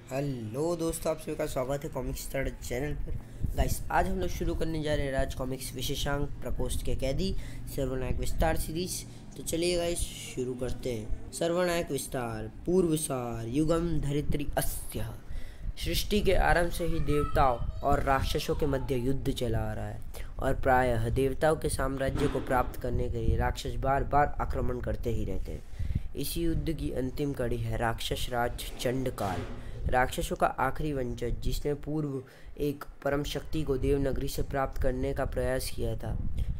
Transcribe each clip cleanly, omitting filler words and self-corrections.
Hello दोस्तों, आप सभी का स्वागत है कॉमिक्स स्टार्ट चैनल पर। गाइस, आज हम लोग शुरू करने जा रहे हैं राज कॉमिक्स विशेषांक प्रकोष्ठ के कैदी सर्वनायक विस्तार सीरीज। तो चलिए गाइस, शुरू करते हैं। सर्वनायक विस्तार। पूर्व सार युगम धरित्री अस्त्य। सृष्टि के आरंभ से ही देवताओं और राक्षसों के मध्य युद्ध चला आ रहा है और प्रायः देवताओं के साम्राज्य को प्राप्त करने के लिए राक्षस बार बार आक्रमण करते ही रहते हैं। इसी युद्ध की अंतिम कड़ी है राक्षस राज चंडकाल, राक्षसों का आखिरी वंशज, जिसने पूर्व एक परम शक्ति को देवनगरी से प्राप्त करने का प्रयास किया था,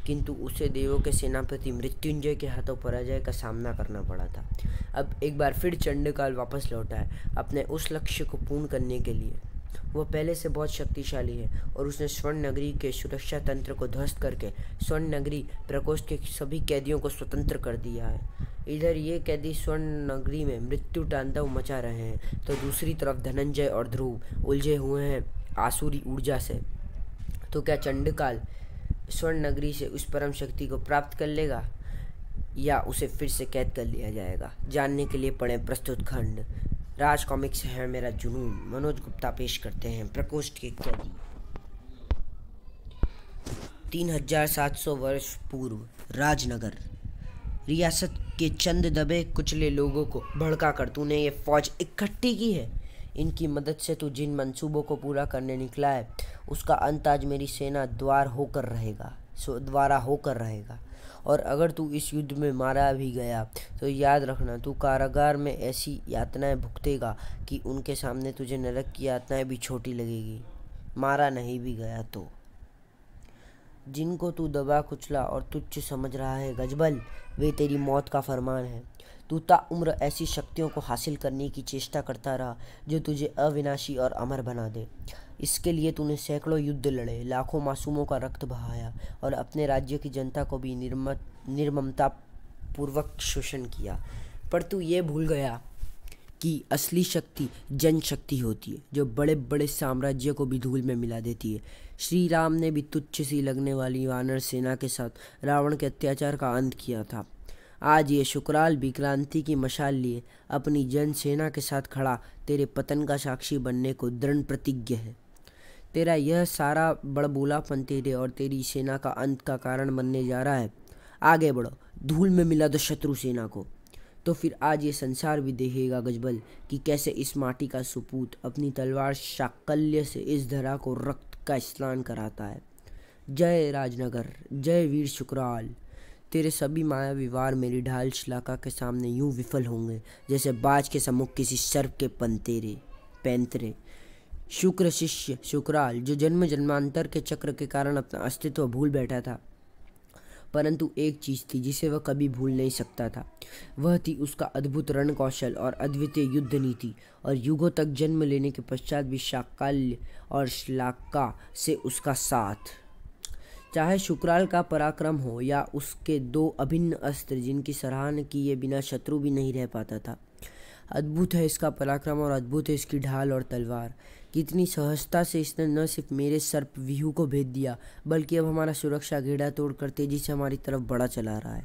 किंतु उसे देवों के सेनापति मृत्युंजय के हाथों पराजय का सामना करना पड़ा था। अब एक बार फिर चंडकाल वापस लौटा है अपने उस लक्ष्य को पूर्ण करने के लिए। वह पहले से बहुत शक्तिशाली है और उसने स्वर्ण नगरी के सुरक्षा तंत्र को ध्वस्त करके स्वर्ण नगरी प्रकोष्ठ के सभी कैदियों को स्वतंत्र कर दिया है। इधर ये कैदी स्वर्ण नगरी में मृत्यु तांडव मचा रहे हैं, तो दूसरी तरफ धनंजय और ध्रुव उलझे हुए हैं आसुरी ऊर्जा से। तो क्या चंडकाल स्वर्ण नगरी से उस परम शक्ति को प्राप्त कर लेगा या उसे फिर से कैद कर लिया जाएगा? जानने के लिए पढ़ें प्रस्तुत खंड। राज कॉमिक्स है मेरा जुनून। मनोज गुप्ता पेश करते हैं प्रकोष्ठ के कैदी। 3700 वर्ष पूर्व राजनगर रियासत के चंद दबे कुचले लोगों को भड़का कर तूने ये फौज इकट्ठी की है। इनकी मदद से तू जिन मंसूबों को पूरा करने निकला है, उसका अंत आज मेरी सेना द्वारा होकर रहेगा। और अगर तू इस युद्ध में मारा भी गया तो याद रखना, तू कारागार में ऐसी यातनाएं भुगतेगा कि उनके सामने तुझे नरक की यातनाएं भी छोटी लगेगी। मारा नहीं भी गया तो जिनको तू दबा कुचला और तुच्छ समझ रहा है गजबल, वे तेरी मौत का फरमान है। तू ताउम्र ऐसी शक्तियों को हासिल करने की चेष्टा करता रहा जो तुझे अविनाशी और अमर बना दे। इसके लिए तूने सैकड़ों युद्ध लड़े, लाखों मासूमों का रक्त बहाया और अपने राज्य की जनता को भी निर्ममता पूर्वक शोषण किया। पर तू ये भूल गया कि असली शक्ति जनशक्ति होती है, जो बड़े बड़े साम्राज्य को भी धूल में मिला देती है। श्री राम ने भी तुच्छ सी लगने वाली वानर सेना के साथ रावण के अत्याचार का अंत किया था। आज ये शुक्राल भी क्रांति की मशाल लिए अपनी जन सेना के साथ खड़ा तेरे पतन का साक्षी बनने को दृढ़ प्रतिज्ञ है। तेरा यह सारा बड़बोलापन तेरे और तेरी सेना का अंत का कारण बनने जा रहा है। आगे बढ़ो, धूल में मिला दो शत्रु सेना को। तो फिर आज ये संसार भी देखेगा गजबल कि कैसे इस माटी का सुपूत अपनी तलवार शाकल्य से इस धरा को रक्त का स्नान कराता है। जय राजनगर, जय वीर शुक्राल। तेरे सभी मायावी वार मेरी ढाल शिलाका के सामने यूं विफल होंगे जैसे बाज के सम्मुख किसी सर्प के पैंतरे। शुक्र शिष्य शुक्राल, जो जन्म जन्मांतर के चक्र के कारण अपना अस्तित्व भूल बैठा था, परंतु एक चीज थी जिसे वह कभी भूल नहीं सकता था। वह थी उसका अद्भुत रण कौशल और अद्वितीय युद्ध नीति, और युगों तक जन्म लेने के पश्चात भी शाकाल्य और श्लाका से उसका साथ। चाहे शुक्राल का पराक्रम हो या उसके दो अभिन्न अस्त्र जिनकी सराहना किए बिना शत्रु भी नहीं रह पाता था। अद्भुत है इसका पराक्रम और अद्भुत है इसकी ढाल और तलवार। कितनी सहजता से इसने न सिर्फ मेरे सर्प व्यूह को भेद दिया, बल्कि अब हमारा सुरक्षा घेरा तोड़कर तेजी से हमारी तरफ बढ़ा चला रहा है।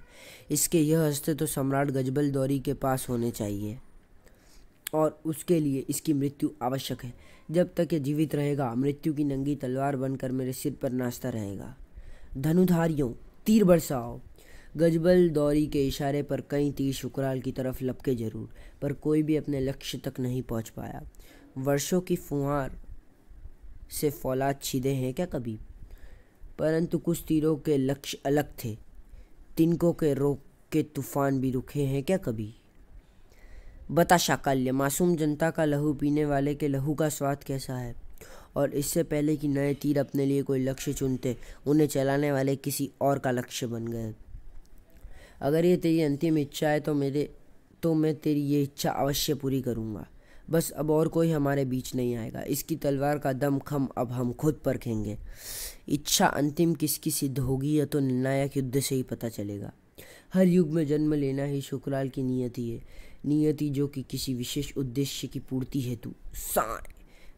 इसके यह अस्त्र तो सम्राट गजबल दौरी के पास होने चाहिए, और उसके लिए इसकी मृत्यु आवश्यक है। जब तक ये जीवित रहेगा, मृत्यु की नंगी तलवार बनकर मेरे सिर पर नाचता रहेगा। धनुधारियों, तीर बरसाओ। गजबल दौरी के इशारे पर कई तीर शुक्राल की तरफ लपके जरूर, पर कोई भी अपने लक्ष्य तक नहीं पहुंच पाया। वर्षों की फुहार से फौलाद छिदे हैं क्या कभी? परंतु कुछ तीरों के लक्ष्य अलग थे। तिनकों के रोक के तूफान भी रुके हैं क्या कभी? बता शाकाल्य, मासूम जनता का लहू पीने वाले के लहू का स्वाद कैसा है? और इससे पहले कि नए तीर अपने लिए कोई लक्ष्य चुनते, उन्हें चलाने वाले किसी और का लक्ष्य बन गए। अगर ये तेरी अंतिम इच्छा है तो मैं तेरी ये इच्छा अवश्य पूरी करूँगा। बस अब और कोई हमारे बीच नहीं आएगा। इसकी तलवार का दमखम अब हम खुद परखेंगे। इच्छा अंतिम किसकी सिद्ध होगी यह तो निर्णायक युद्ध से ही पता चलेगा। हर युग में जन्म लेना ही शुक्राल की नियति है, नियति जो कि किसी विशेष उद्देश्य की पूर्ति हेतु साय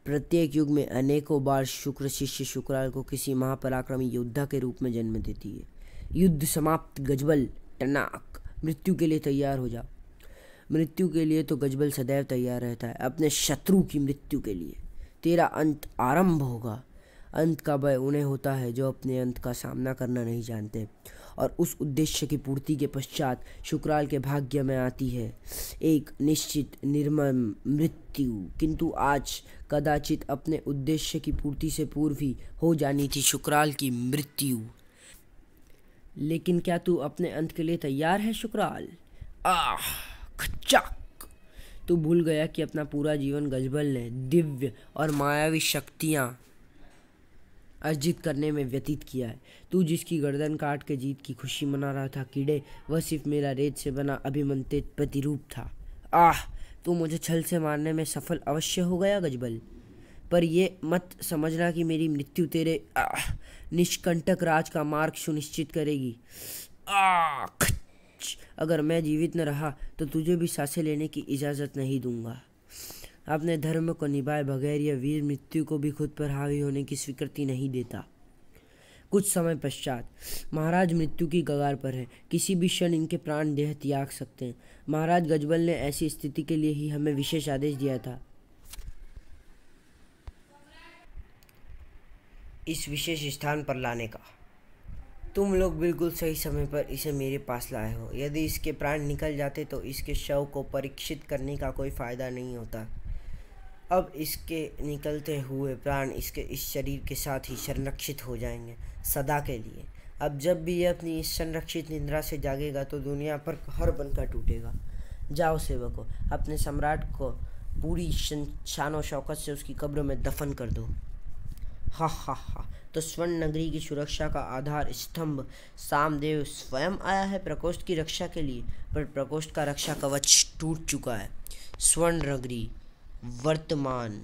प्रत्येक युग में अनेकों बार शुक्र शिष्य शुक्राल को किसी महापराक्रमी योद्धा के रूप में जन्म देती है। युद्ध समाप्त गजबल, टनाक, मृत्यु के लिए तैयार हो जा। मृत्यु के लिए तो गजबल सदैव तैयार रहता है, अपने शत्रु की मृत्यु के लिए। तेरा अंत आरंभ होगा। अंत का भय उन्हें होता है जो अपने अंत का सामना करना नहीं जानते, और उस उद्देश्य की पूर्ति के पश्चात शुक्राल के भाग्य में आती है एक निश्चित निर्मम मृत्यु। किंतु आज कदाचित अपने उद्देश्य की पूर्ति से पूर्व ही हो जानी थी शुक्राल की मृत्यु। लेकिन क्या तू अपने अंत के लिए तैयार है शुक्राल? आह, खच्चक! तू भूल गया कि अपना पूरा जीवन गजबल ने दिव्य और मायावी शक्तियाँ अर्जित करने में व्यतीत किया है। तू जिसकी गर्दन काट के जीत की खुशी मना रहा था कीड़े, वह सिर्फ मेरा रेत से बना अभिमंत्रित प्रतिरूप था। आह, तू मुझे छल से मारने में सफल अवश्य हो गया गजबल, पर ये मत समझना कि मेरी मृत्यु तेरे निष्कंटक राज का मार्ग सुनिश्चित करेगी। अगर मैं जीवित न रहा तो तुझे भी सांसें लेने की इजाज़त नहीं दूंगा। अपने धर्म को निभाए बगैर यह वीर मृत्यु को भी खुद पर हावी होने की स्वीकृति नहीं देता। कुछ समय पश्चात महाराज मृत्यु की कगार पर है, किसी भी क्षण इनके प्राण देह त्याग सकते हैं। महाराज गजबल ने ऐसी स्थिति के लिए ही हमें विशेष आदेश दिया था इस विशेष स्थान पर लाने का। तुम लोग बिल्कुल सही समय पर इसे मेरे पास लाए हो। यदि इसके प्राण निकल जाते तो इसके शव को परीक्षित करने का कोई फायदा नहीं होता। अब इसके निकलते हुए प्राण इसके इस शरीर के साथ ही संरक्षित हो जाएंगे सदा के लिए। अब जब भी यह अपनी इस संरक्षित निद्रा से जागेगा तो दुनिया पर कहर बनकर टूटेगा। जाओ सेवकों, अपने सम्राट को पूरी शानो शौकत से उसकी कब्र में दफन कर दो। हा हा हा, तो स्वर्ण नगरी की सुरक्षा का आधार स्तंभ सामदेव स्वयं आया है प्रकोष्ठ की रक्षा के लिए, पर प्रकोष्ठ का रक्षा कवच टूट चुका है। स्वर्ण नगरी वर्तमान।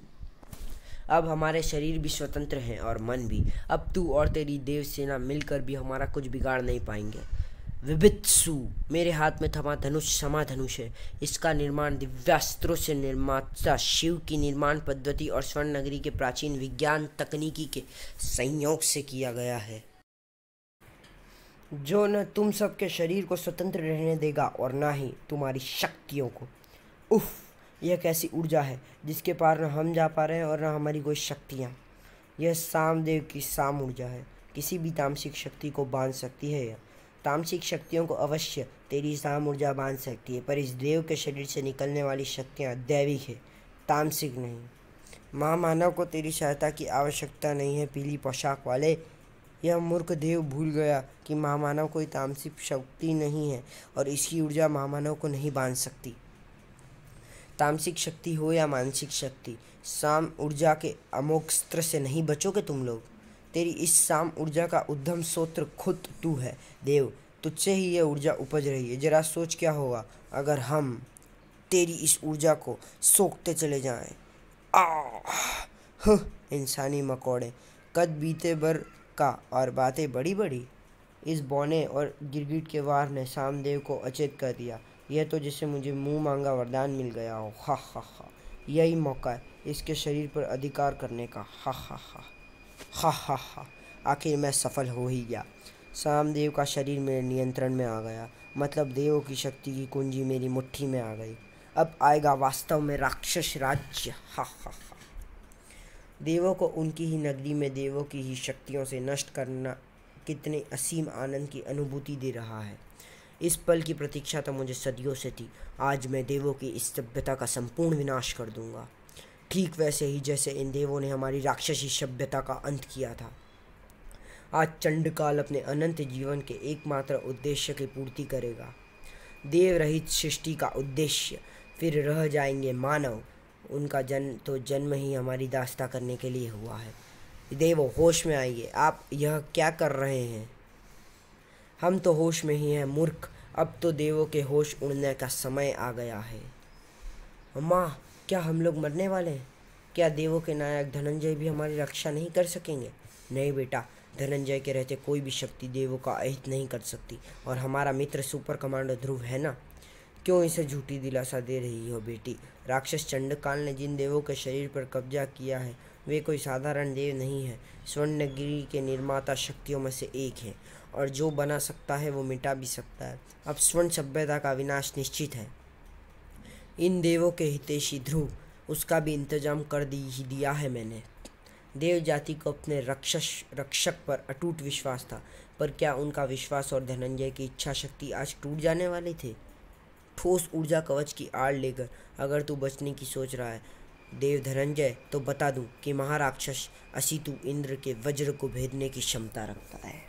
अब हमारे शरीर भी स्वतंत्र हैं और मन भी। अब तू और तेरी देव सेना मिलकर भी हमारा कुछ बिगाड़ नहीं पाएंगे। विभित्सु, मेरे हाथ में थमा धनुष समा धनुष है। इसका निर्माण दिव्यास्त्रों से निर्माता शिव की निर्माण पद्धति और स्वर्ण नगरी के प्राचीन विज्ञान तकनीकी के संयोग से किया गया है, जो न तुम सबके शरीर को स्वतंत्र रहने देगा और न ही तुम्हारी शक्तियों को। उफ, यह कैसी ऊर्जा है जिसके पार न हम जा पा रहे हैं और न हमारी कोई शक्तियाँ। यह सामदेव की साम ऊर्जा है, किसी भी तामसिक शक्ति को बांध सकती है। यह तामसिक शक्तियों को अवश्य तेरी साम ऊर्जा बांध सकती है, पर इस देव के शरीर से निकलने वाली शक्तियाँ दैविक है, तामसिक नहीं। महामानव को तेरी सहायता की आवश्यकता नहीं है पीली पोशाक वाले। यह मूर्ख देव भूल गया कि महामानव कोई तामसिक शक्ति नहीं है और इसकी ऊर्जा महामानव को नहीं बांध सकती। तामसिक शक्ति हो या मानसिक शक्ति, साम ऊर्जा के अमोघ अस्त्र से नहीं बचोगे तुम लोग। तेरी इस साम ऊर्जा का उद्गम स्रोत खुद तू है देव, तुझसे ही यह ऊर्जा उपज रही है। जरा सोच क्या होगा अगर हम तेरी इस ऊर्जा को सोखते चले जाएं। इंसानी मकोड़े, कद बीते बर का और बातें बड़ी बड़ी। इस बौने और गिरगिट के वार ने सामदेव को अचेत कर दिया। यह तो जैसे मुझे मुंह मांगा वरदान मिल गया हो। हा हा हा, यही मौका है इसके शरीर पर अधिकार करने का। हा हा हा हा हा हा, आखिर मैं सफल हो ही गया। सामदेव का शरीर मेरे नियंत्रण में आ गया, मतलब देवों की शक्ति की कुंजी मेरी मुट्ठी में आ गई। अब आएगा वास्तव में राक्षस राज्य। हा हा हा, देवों को उनकी ही नगरी में देवों की ही शक्तियों से नष्ट करना कितने असीम आनंद की अनुभूति दे रहा है। इस पल की प्रतीक्षा तो मुझे सदियों से थी। आज मैं देवों की इस सभ्यता का संपूर्ण विनाश कर दूंगा, ठीक वैसे ही जैसे इन देवों ने हमारी राक्षसी सभ्यता का अंत किया था। आज चंडकाल अपने अनंत जीवन के एकमात्र उद्देश्य की पूर्ति करेगा, देव रहित सृष्टि का उद्देश्य। फिर रह जाएंगे मानव, उनका जन्म तो जन्म ही हमारी दास्ता करने के लिए हुआ है। देवों, होश में आइए, आप यह क्या कर रहे हैं? हम तो होश में ही हैं मूर्ख। अब तो देवों के होश उड़ने का समय आ गया है। अम्मा, क्या हम लोग मरने वाले हैं? क्या देवों के नायक धनंजय भी हमारी रक्षा नहीं कर सकेंगे? नहीं बेटा, धनंजय के रहते कोई भी शक्ति देवों का अहित नहीं कर सकती। और हमारा मित्र सुपर कमांडो ध्रुव है ना, क्यों इसे झूठी दिलासा दे रही हो बेटी? राक्षस चंडकाल ने जिन देवों के शरीर पर कब्जा किया है वे कोई साधारण देव नहीं है, स्वर्णगिरी के निर्माता शक्तियों में से एक है, और जो बना सकता है वो मिटा भी सकता है। अब स्वर्ण सभ्यता का विनाश निश्चित है। इन देवों के हितैषी ध्रुव, उसका भी इंतजाम कर ही दिया है मैंने। देव जाति को अपने रक्षक पर अटूट विश्वास था, पर क्या उनका विश्वास और धनंजय की इच्छा शक्ति आज टूट जाने वाले थे? ठोस ऊर्जा कवच की आड़ लेकर अगर तू बचने की सोच रहा है देव धनंजय, तो बता दूं कि महाराक्षस असितु इंद्र के वज्र को भेदने की क्षमता रखता है।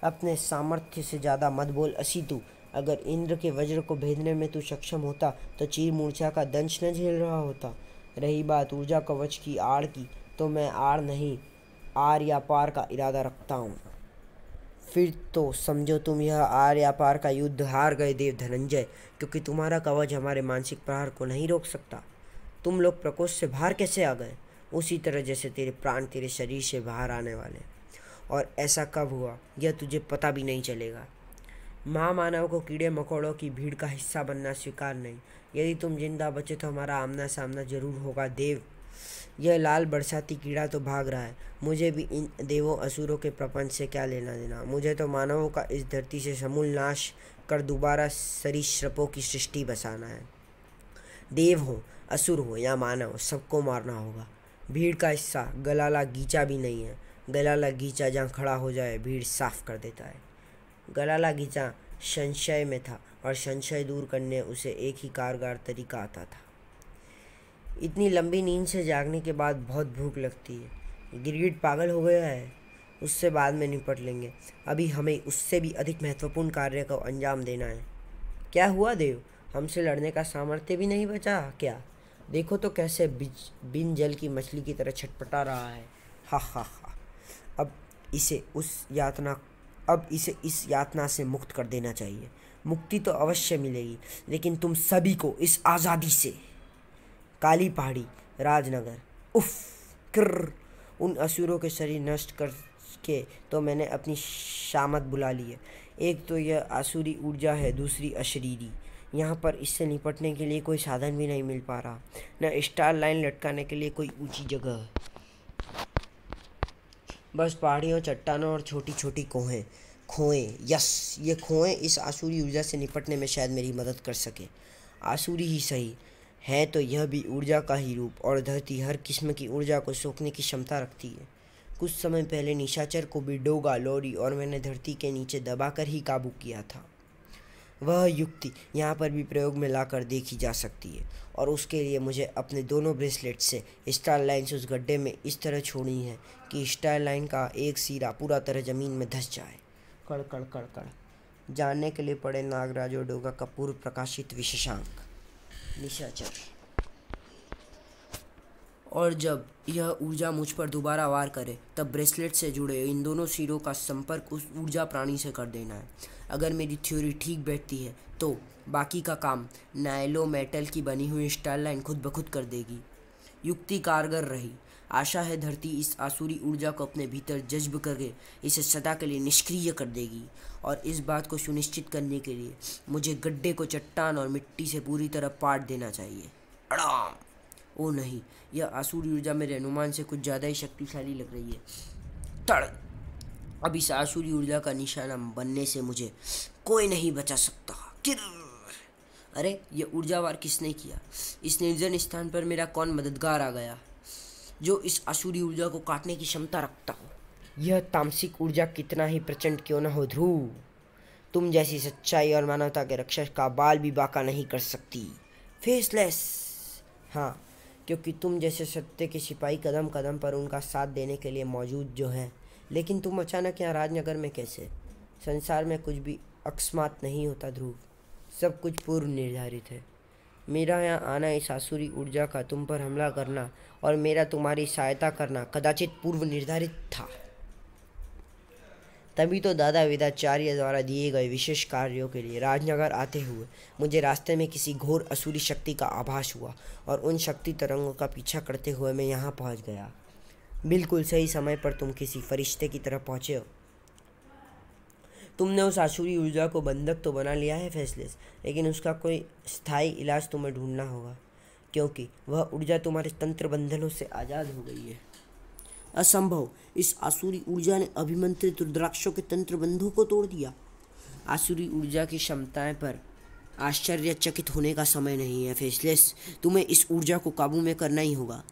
अपने सामर्थ्य से ज़्यादा मत बोल असितु। अगर इंद्र के वज्र को भेदने में तू सक्षम होता तो चीर मूर्छा का दंश न झेल रहा होता। रही बात ऊर्जा कवच की आड़ की, तो मैं आड़ नहीं, आर या पार का इरादा रखता हूँ। फिर तो समझो तुम यह आर या पार का युद्ध हार गए देव धनंजय, क्योंकि तुम्हारा कवच हमारे मानसिक प्रहार को नहीं रोक सकता। तुम लोग प्रकोष्ठ से बाहर कैसे आ गए? उसी तरह जैसे तेरे प्राण तेरे शरीर से बाहर आने वाले। और ऐसा कब हुआ यह तुझे पता भी नहीं चलेगा। महामानव को कीड़े मकोड़ों की भीड़ का हिस्सा बनना स्वीकार नहीं। यदि तुम जिंदा बचे तो हमारा आमना सामना जरूर होगा देव। यह लाल बरसाती कीड़ा तो भाग रहा है, मुझे भी इन देवों असुरों के प्रपंच से क्या लेना देना। मुझे तो मानवों का इस धरती से समूल नाश कर दोबारा सरीसृपों की सृष्टि बसाना है। देव हो, असुर हो या मानव, सबको मारना होगा। भीड़ का हिस्सा गलाला गीचा भी नहीं है। गलाला गीचा जहाँ खड़ा हो जाए भीड़ साफ कर देता है। गलाला गीचा संशय में था और संशय दूर करने उसे एक ही कारगर तरीका आता था। इतनी लंबी नींद से जागने के बाद बहुत भूख लगती है। गिरगिट पागल हो गया है, उससे बाद में निपट लेंगे। अभी हमें उससे भी अधिक महत्वपूर्ण कार्य को अंजाम देना है। क्या हुआ देव, हमसे लड़ने का सामर्थ्य भी नहीं बचा क्या? देखो तो कैसे बिन जल की मछली की तरह छटपटा रहा है। हा हा हा। अब इसे इस यातना से मुक्त कर देना चाहिए। मुक्ति तो अवश्य मिलेगी, लेकिन तुम सभी को इस आज़ादी से। काली पहाड़ी, राजनगर, उफ, किर्र। उन असुरों के शरीर नष्ट करके तो मैंने अपनी शामत बुला ली है। एक तो यह आसुरी ऊर्जा है, दूसरी अशरीरी। यहाँ पर इससे निपटने के लिए कोई साधन भी नहीं मिल पा रहा, न स्टार लाइन लटकाने के लिए कोई ऊंची जगह है। बस पहाड़ियों, चट्टानों और छोटी छोटी खोएं। यस, ये खोएं इस आसुरी ऊर्जा से निपटने में शायद मेरी मदद कर सके। आसुरी ही सही है तो यह भी ऊर्जा का ही रूप, और धरती हर किस्म की ऊर्जा को सोखने की क्षमता रखती है। कुछ समय पहले निशाचर को भी डोगा लोरी और मैंने धरती के नीचे दबाकर ही काबू किया था। वह युक्ति यहाँ पर भी प्रयोग में लाकर देखी जा सकती है, और उसके लिए मुझे अपने दोनों ब्रेसलेट से स्टार लाइन्स उस गड्ढे में इस तरह छोड़नी है कि स्टार लाइन का एक सिरा पूरा तरह जमीन में धंस जाए। कड़ कड़ कड़ कड़। जानने के लिए पड़े नागराज और डोगा का पूर्व प्रकाशित विशेषांक। निशाचर। और जब यह ऊर्जा मुझ पर दोबारा वार करे तब ब्रेसलेट से जुड़े इन दोनों सिरों का संपर्क उस ऊर्जा प्राणी से कर देना है। अगर मेरी थ्योरी ठीक बैठती है तो बाकी का काम नाइलो मेटल की बनी हुई स्टार लाइन खुद ब खुद कर देगी। युक्ति कारगर रही। आशा है धरती इस आसुरी ऊर्जा को अपने भीतर जज्ब करके इसे सदा के लिए निष्क्रिय कर देगी। और इस बात को सुनिश्चित करने के लिए मुझे गड्ढे को चट्टान और मिट्टी से पूरी तरह पाट देना चाहिए। अड़ाम! ओ नहीं, यह आसुरी ऊर्जा मेरे अनुमान से कुछ ज़्यादा ही शक्तिशाली लग रही है। तड़! अब इस आसुरी ऊर्जा का निशाना बनने से मुझे कोई नहीं बचा सकता। अरे, यह ऊर्जावार किसने किया? इस निर्जन स्थान पर मेरा कौन मददगार आ गया जो इस आसुरी ऊर्जा को काटने की क्षमता रखता हो? यह तामसिक ऊर्जा कितना ही प्रचंड क्यों न हो ध्रुव, तुम जैसी सच्चाई और मानवता के रक्षक का बाल भी बाका नहीं कर सकती। फेसलेस। हाँ, क्योंकि तुम जैसे सत्य के सिपाही कदम कदम पर उनका साथ देने के लिए मौजूद जो हैं। लेकिन तुम अचानक यहाँ राजनगर में कैसे? संसार में कुछ भी अकस्मात नहीं होता ध्रुव, सब कुछ पूर्व निर्धारित है। मेरा यहाँ आना, इस आसुरी ऊर्जा का तुम पर हमला करना और मेरा तुम्हारी सहायता करना कदाचित पूर्व निर्धारित था। तभी तो दादा वेदाचार्य द्वारा दिए गए विशेष कार्यों के लिए राजनगर आते हुए मुझे रास्ते में किसी घोर असुरी शक्ति का आभास हुआ, और उन शक्ति तरंगों का पीछा करते हुए मैं यहाँ पहुँच गया। बिल्कुल सही समय पर तुम किसी फरिश्ते की तरह पहुँचे हो। तुमने उस आसुरी ऊर्जा को बंधक तो बना लिया है फेसलेस, लेकिन उसका कोई स्थायी इलाज तुम्हें ढूंढना होगा, क्योंकि वह ऊर्जा तुम्हारे तंत्र बंधनों से आज़ाद हो गई है। असंभव! इस आसुरी ऊर्जा ने अभिमंत्रित रुद्राक्षों के तंत्र बंधों को तोड़ दिया। आसुरी ऊर्जा की क्षमताएं पर आश्चर्यचकित होने का समय नहीं है फेसलेस, तुम्हें इस ऊर्जा को काबू में करना ही होगा।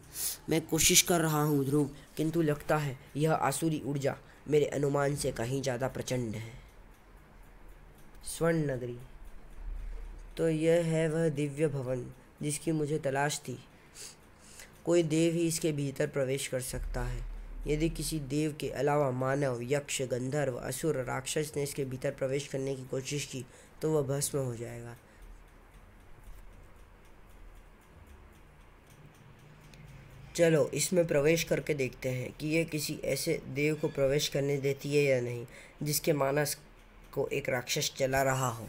मैं कोशिश कर रहा हूँ ध्रुव, किंतु लगता है यह आसुरी ऊर्जा मेरे अनुमान से कहीं ज़्यादा प्रचंड है। स्वर्ण नगरी, तो यह है वह दिव्य भवन जिसकी मुझे तलाश थी। कोई देव ही इसके भीतर प्रवेश कर सकता है। यदि किसी देव के अलावा मानव, यक्ष, गंधर्व, असुर, राक्षस ने इसके भीतर प्रवेश करने की कोशिश की तो वह भस्म हो जाएगा। चलो इसमें प्रवेश करके देखते हैं कि यह किसी ऐसे देव को प्रवेश करने देती है या नहीं जिसके मानस को एक राक्षस चला रहा हो।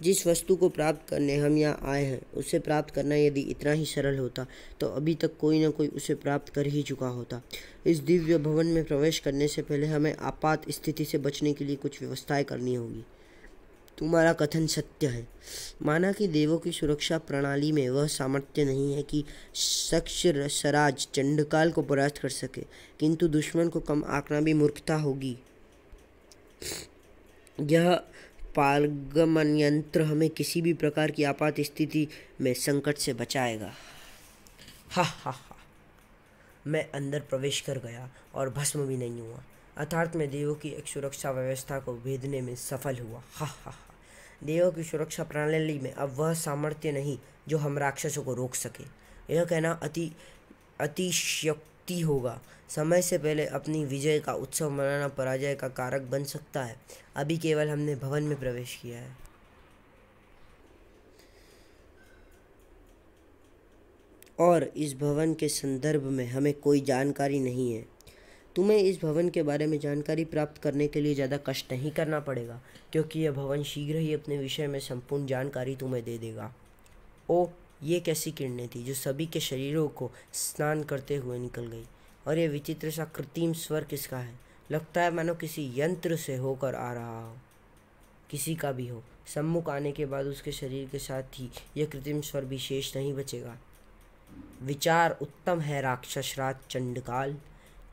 जिस वस्तु को प्राप्त करने हम यहाँ आए हैं उसे प्राप्त करना यदि इतना ही सरल होता तो अभी तक कोई न कोई उसे प्राप्त कर ही चुका होता। इस दिव्य भवन में प्रवेश करने से पहले हमें आपात स्थिति से बचने के लिए कुछ व्यवस्थाएं करनी होगी। तुम्हारा कथन सत्य है। माना कि देवों की सुरक्षा प्रणाली में वह सामर्थ्य नहीं है कि सराज चंडकाल को परास्त कर सके, किंतु दुश्मन को कम आंकना भी मूर्खता होगी। यह पारगमन यंत्र हमें किसी भी प्रकार की आपात स्थिति में संकट से बचाएगा। हा हा हा, मैं अंदर प्रवेश कर गया और भस्म भी नहीं हुआ, अर्थात मैं देवों की एक सुरक्षा व्यवस्था को भेदने में सफल हुआ। हा हा हा, देवों की सुरक्षा प्रणाली में अब वह सामर्थ्य नहीं जो हम राक्षसों को रोक सके। यह कहना अतिशयोक्ति होगा। समय से पहले अपनी विजय का उत्सव मनाना पराजय का कारक बन सकता है। अभी केवल हमने भवन में प्रवेश किया है। और इस भवन के संदर्भ में हमें कोई जानकारी नहीं है। तुम्हें इस भवन के बारे में जानकारी प्राप्त करने के लिए ज़्यादा कष्ट नहीं करना पड़ेगा, क्योंकि यह भवन शीघ्र ही अपने विषय में संपूर्ण जानकारी तुम्हें दे देगा। ओ, ये कैसी किरणें थी जो सभी के शरीरों को स्नान करते हुए निकल गई। और यह विचित्र सा कृत्रिम स्वर किसका है? लगता है मानो किसी यंत्र से होकर आ रहा हो। किसी का भी हो, सम्मुख आने के बाद उसके शरीर के साथ ही यह कृत्रिम स्वर भी शेष नहीं बचेगा। विचार उत्तम है राक्षसराज चंडकाल,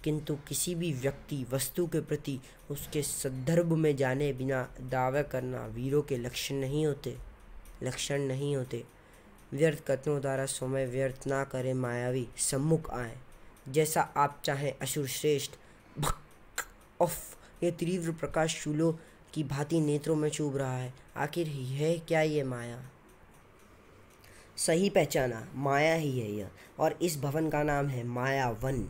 किंतु किसी भी व्यक्ति वस्तु के प्रति उसके संदर्भ में जाने बिना दावा करना वीरों के लक्षण नहीं होते। व्यर्थ कथनों द्वारा समय व्यर्थ ना करे मायावी, सम्मुख आए। जैसा आप चाहें असुर श्रेष्ठ। भक ऑफ, ये तीव्र प्रकाश शूलों की भांति नेत्रों में चुभ रहा है। आखिर है क्या ये माया? सही पहचाना, माया ही है यह। और इस भवन का नाम है मायावन,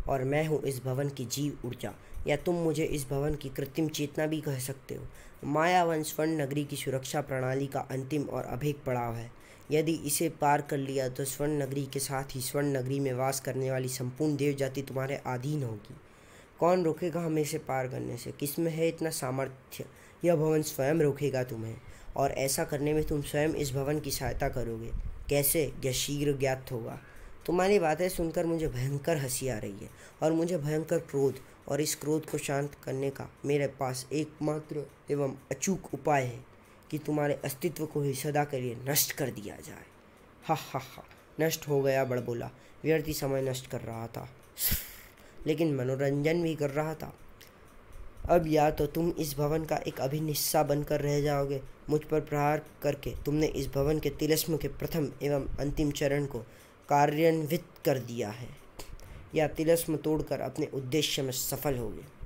और मैं हूँ इस भवन की जीव ऊर्जा, या तुम मुझे इस भवन की कृत्रिम चेतना भी कह सकते हो। मायावन स्वर्ण नगरी की सुरक्षा प्रणाली का अंतिम और अभेद पड़ाव है। यदि इसे पार कर लिया तो स्वर्ण नगरी के साथ ही स्वर्ण नगरी में वास करने वाली संपूर्ण देव जाति तुम्हारे अधीन होगी। कौन रोकेगा हमें इसे पार करने से? किसमें है इतना सामर्थ्य? यह भवन स्वयं रोकेगा तुम्हें, और ऐसा करने में तुम स्वयं इस भवन की सहायता करोगे। कैसे, यह शीघ्र ज्ञात होगा। तुम्हारी बातें सुनकर मुझे भयंकर हंसी आ रही है, और मुझे भयंकर क्रोध, और इस क्रोध को शांत करने का मेरे पास एकमात्र एवं अचूक उपाय है कि तुम्हारे अस्तित्व को ही सदा के लिए नष्ट कर दिया जाए। हा हा हा, नष्ट हो गया बड़बोला। व्यर्थ समय नष्ट कर रहा था, लेकिन मनोरंजन भी कर रहा था। अब या तो तुम इस भवन का एक अभिन्न हिस्सा बनकर रह जाओगे। मुझ पर प्रहार करके तुमने इस भवन के तिलिस्म के प्रथम एवं अंतिम चरण को कार्यान्वित कर दिया है, या तिलिस्म तोड़कर अपने उद्देश्य में सफल होगे।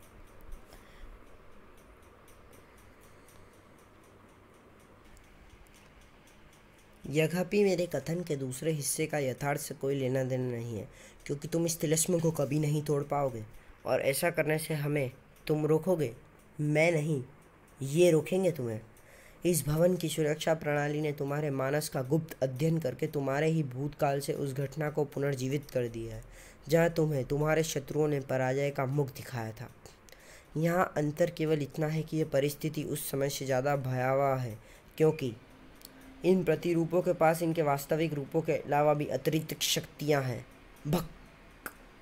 यद्यपि मेरे कथन के दूसरे हिस्से का यथार्थ से कोई लेना देना नहीं है, क्योंकि तुम इस तिलिस्म को कभी नहीं तोड़ पाओगे, और ऐसा करने से हमें तुम रोकोगे, मैं नहीं, ये रोकेंगे तुम्हें। इस भवन की सुरक्षा प्रणाली ने तुम्हारे मानस का गुप्त अध्ययन करके तुम्हारे ही भूतकाल से उस घटना को पुनर्जीवित कर दिया है जहाँ तुम्हें तुम्हारे शत्रुओं ने पराजय का मुख दिखाया था। यहाँ अंतर केवल इतना है कि यह परिस्थिति उस समय से ज़्यादा भयावह है, क्योंकि इन प्रतिरूपों के पास इनके वास्तविक रूपों के अलावा भी अतिरिक्त शक्तियाँ हैं। भक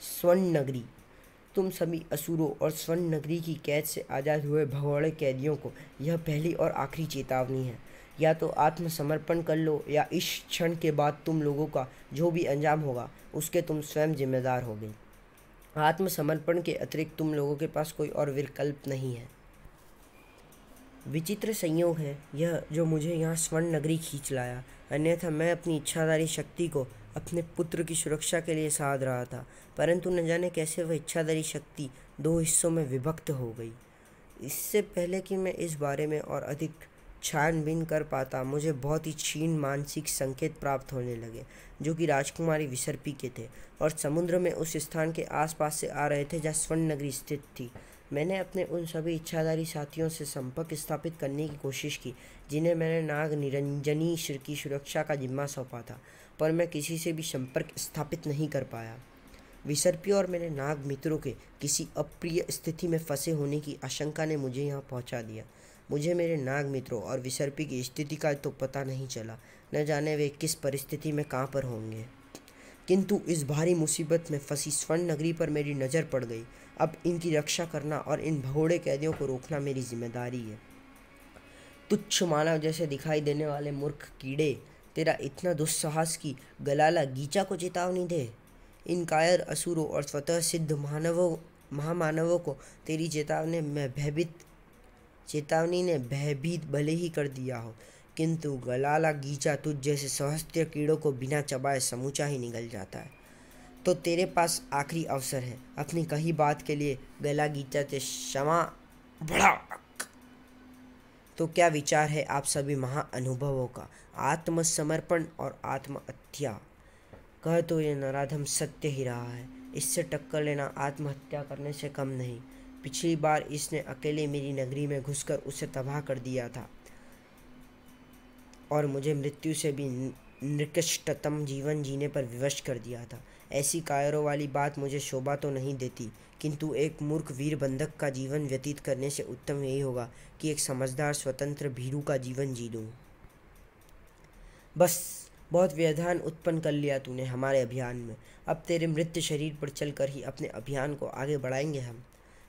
स्वर्ण नगरी, तुम सभी असुरों और स्वर्ण नगरी की कैद से आज़ाद हुए भगोड़े कैदियों को यह पहली और आखिरी चेतावनी है। या तो आत्मसमर्पण कर लो, या इस क्षण के बाद तुम लोगों का जो भी अंजाम होगा उसके तुम स्वयं जिम्मेदार होगे। आत्मसमर्पण के अतिरिक्त तुम लोगों के पास कोई और विकल्प नहीं है। विचित्र संयोग है यह जो मुझे यहाँ स्वर्ण नगरी खींच लाया, अन्यथा मैं अपनी इच्छाधारी शक्ति को अपने पुत्र की सुरक्षा के लिए साध रहा था, परंतु न जाने कैसे वह इच्छाधारी शक्ति दो हिस्सों में विभक्त हो गई। इससे पहले कि मैं इस बारे में और अधिक छानबीन कर पाता, मुझे बहुत ही क्षीण मानसिक संकेत प्राप्त होने लगे, जो कि राजकुमारी विसर्पी के थे और समुद्र में उस स्थान के आसपास से आ रहे थे जहाँ स्वर्ण नगरी स्थित थी। मैंने अपने उन सभी इच्छाधारी साथियों से संपर्क स्थापित करने की कोशिश की जिन्हें मैंने नाग निरंजनी की सुरक्षा का जिम्मा सौंपा था, पर मैं किसी से भी संपर्क स्थापित नहीं कर पाया। विसर्पी और मेरे नाग मित्रों के किसी अप्रिय स्थिति में फंसे होने की आशंका ने मुझे यहाँ पहुँचा दिया। मुझे मेरे नाग मित्रों और विसर्पी की स्थिति का तो पता नहीं चला, न जाने वे किस परिस्थिति में कहाँ पर होंगे। किंतु इस भारी मुसीबत में फंसी स्वर्ण नगरी पर मेरी नज़र पड़ गई। अब इनकी रक्षा करना और इन भगोड़े कैदियों को रोकना मेरी जिम्मेदारी है। तुच्छ मानव जैसे दिखाई देने वाले मूर्ख कीड़े, तेरा इतना दुस्साहस की गलाला गीचा को चेतावनी दे। इन कायर असुरों और स्वतः सिद्ध महामानवों को तेरी चेतावनी ने भयभीत भले ही कर दिया हो, किंतु गलाला गीचा तुझ जैसे सहस्त्र कीड़ों को बिना चबाए समूचा ही निगल जाता है। तो तेरे पास आखिरी अवसर है, अपनी कही बात के लिए गला गीचा से क्षमा भड़क। तो क्या विचार है आप सभी महाअनुभवों का? आत्मसमर्पण और आत्महत्या, कह तो ये नराधम सत्य ही रहा है। इससे टक्कर लेना आत्महत्या करने से कम नहीं। पिछली बार इसने अकेले मेरी नगरी में घुसकर उसे तबाह कर दिया था और मुझे मृत्यु से भी निकृष्टतम जीवन जीने पर विवश कर दिया था। ऐसी कायरों वाली बात मुझे शोभा तो नहीं देती, किंतु एक मूर्ख वीर बंधक का जीवन व्यतीत करने से उत्तम यही होगा कि एक समझदार स्वतंत्र भीरू का जीवन जी लूँ। बस बहुत व्यवधान उत्पन्न कर लिया तूने हमारे अभियान में। अब तेरे मृत शरीर पर चलकर ही अपने अभियान को आगे बढ़ाएंगे हम।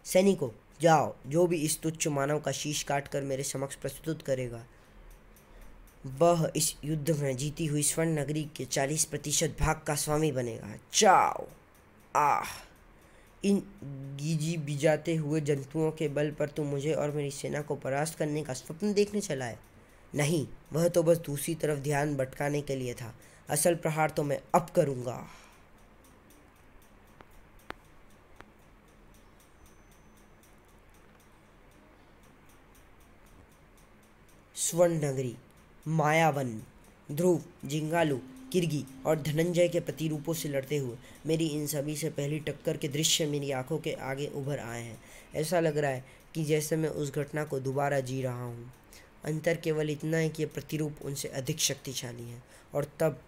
सैनिकों, जाओ, जो भी इस तुच्छ मानव का शीश काटकर मेरे समक्ष प्रस्तुत करेगा, वह इस युद्ध में जीती हुई स्वर्ण नगरी के 40% भाग का स्वामी बनेगा। जाओ। इन गीजी बिजाते हुए जंतुओं के बल पर तू मुझे और मेरी सेना को परास्त करने का स्वप्न देखने चला है? नहीं, वह तो बस दूसरी तरफ ध्यान भटकाने के लिए था। असल प्रहार तो मैं अब करूँगा। स्वर्ण नगरी, मायावन, ध्रुव, जिंगालू, किर्गी और धनंजय के प्रतिरूपों से लड़ते हुए मेरी इन सभी से पहली टक्कर के दृश्य मेरी आंखों के आगे उभर आए हैं। ऐसा लग रहा है कि जैसे मैं उस घटना को दोबारा जी रहा हूँ। अंतर केवल इतना है कि ये प्रतिरूप उनसे अधिक शक्तिशाली हैं और तब